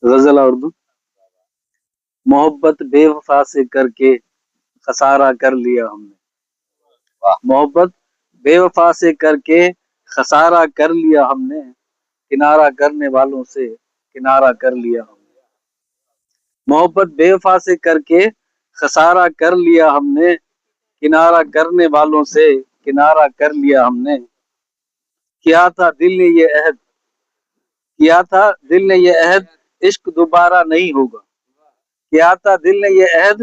غزل اردو۔ محبت بے وفا سے کر کے خسارہ کر لیا ہم نے، محبت بے وفا سے کر کے خسارہ کر لیا ہم نے، کنارہ کرنے والوں سے کنارہ کر لیا ہم نے، محبت بے وفا سے کر کے خسارہ کر لیا ہم نے، کنارہ کرنے والوں سے کنارہ کر لیا ہم نے، کیا تھا دل نے یہ عہد، کیا تھا دل نے یہ عہد عشق دوبارہ نہیں ہوگا، کیا تھا دل نے یہ عہد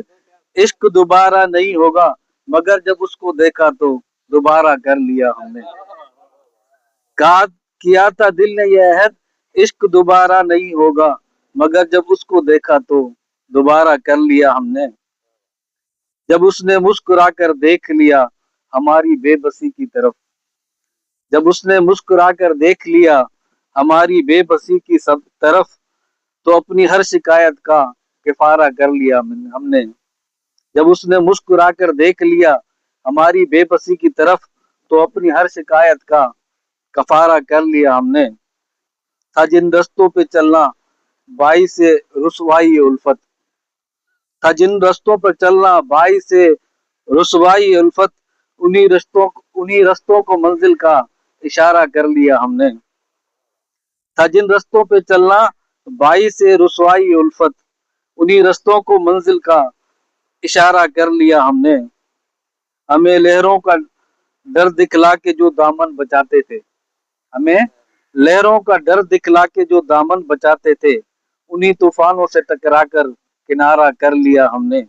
عشق دوبارہ نہیں ہوگا، مگر جب اس کو دیکھا تو دوبارہ کر لیا ہم نے، کیا تھا دل نے یہ عہد عشق دوبارہ نہیں ہوگا، مگر جب اس کو دیکھا تو دوبارہ کر لیا ہم نے، جب اس نے مسکرا کر دیکھ لیا ہماری بے بسی کی طرف، جب اس نے مسکرا کر دیکھ لیا ہماری بے بسی کی سب طرف، تو اپنی ہر شکایت کا کفارہ کر لیا ہم نے، جب اس نے مسکرا کر دیکھ لیا ہماری بے بسی کی طرف، تو اپنی ہر شکایت کا کفارہ کر لیا ہم نے، تھا جن رستوں پہ چلنا باعث رسوائی الفت، تھا جن رستوں پر چلنا باعث رسوائی الفت، انہی رستوں کو منزل کا اشارہ کر لیا ہم نے، تھا جن رستوں پہ چلنا باعث رسوائی الفت، انہی رستوں کو منزل کا اشارہ کر لیا ہم نے، ہمیں لہروں کا ڈر دکھلا کے جو دامن بچاتے تھے، ہمیں لہروں کا ڈر دکھلا کے جو دامن بچاتے تھے، انہی طوفانوں سے ٹکرا کر کنارہ کر لیا ہم نے،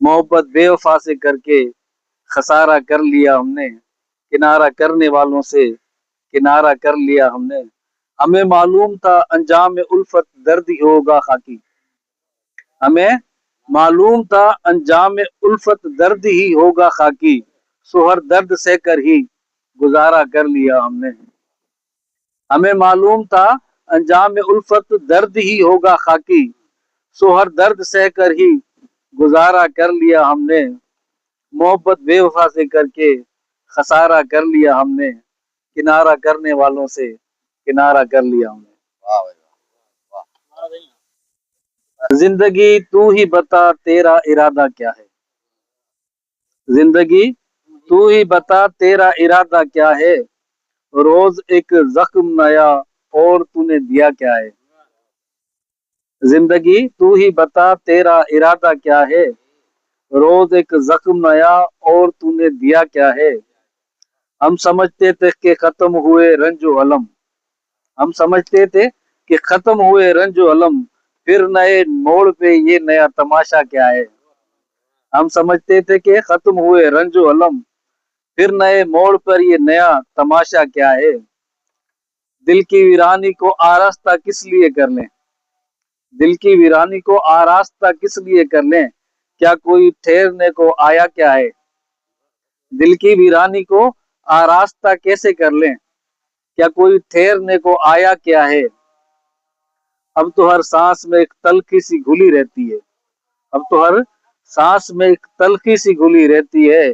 محبت بے وفا سے کر کے خسارہ کر لیا ہم نے، کنارہ کرنے والوں سے کنارہ کر لیا ہم نے، ہمیں معلوم تھا انجام الفت درد ہی ہوگا خاکی، ہمیں معلوم تھا انجام الفت درد ہی ہوگا خاکی، سو ہر درد سہ کر ہی گزارا کر لیا ہم نے، ہمیں معلوم تھا انجام الفت درد ہی ہوگا خاکی، سو ہر درد سہ کر ہی گزارا کر لیا ہم نے، محبت بے وفا سے کر کے خسارہ کر لیا ہم نے، کنارہ کرنے والوں سے کنارہ کر لیا ہم نے۔ زندگی تو ہی بتا تیرا ارادہ کیا ہے، زندگی تو ہی بتا تیرا ارادہ کیا ہے، روز ایک زخم نیا اور تو نے دیا کیا ہے، زندگی تو ہی بتا تیرا ارادہ کیا ہے، روز ایک زخم نیا اور تو نے دیا کیا ہے، ہم سمجھتے تھے کہ ختم ہوئے رنج و علم، ہم سمجھتے تھے کہ ختم ہوئے رنج و علم، پھر نئے موڑ پہ یہ نیا تماشا کیا ہے، ہم سمجھتے تھے کہ ختم ہوئے رنج و علم، پھر نئے موڑ پر یہ نیا تماشا کیا ہے، دل کی ویرانی کو آراستہ کس لیے کر لیں، دل کی ویرانی کو آراستہ کس لیے کر لیں، کیا کوئی ٹھہرنے کو آیا کیا ہے، دل کی ویرانی کو آراستہ کیسے کر لیں، کیا کوئی ٹھہرنے کو آیا کیا ہے، اب تو ہر سانس میں ایک تلخی سی گھلی رہتی ہے، اب تو ہر سانس میں ایک تلخی سی گھلی رہتی ہے،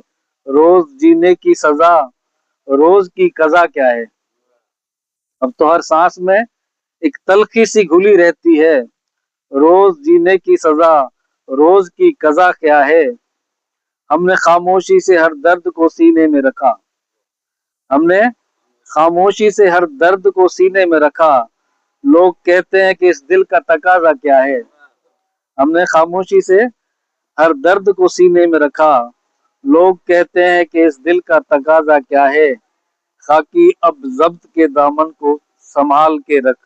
روز جینے کی سزا روز کی قضا کیا ہے، اب تو ہر سانس میں ایک تلخی سی گھلی رہتی ہے، روز جینے کی سزا روز کی قضا کیا ہے، ہم نے خاموشی سے ہر درد کو سینے میں رکھا، ہم نے خاموشی سے ہر درد کو سینے میں رکھا، لوگ کہتے ہیں کہ اس دل کا تقاضا کیا ہے، ہم نے خاموشی سے ہر درد کو سینے میں رکھا، لوگ کہتے ہیں کہ اس دل کا تقاضا کیا ہے، خاکی اب ضبط کے دامن کو سنبھال کے رکھ،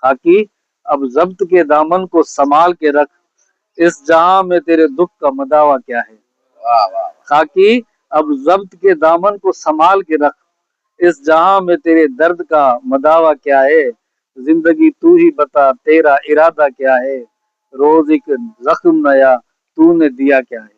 خاکی اب ضبط کے دامن کو سنبھال کے رکھ، اس جہاں میں تیرے دکھ کا مداوع کیا ہے، خاکی اب ضبط کے دامن کو سنبھال کے رکھ، اس جہاں میں تیرے درد کا مداوع کیا ہے، زندگی تو ہی بتا تیرا ارادہ کیا ہے، روز ایک زخم نیا تو نے دیا کیا ہے۔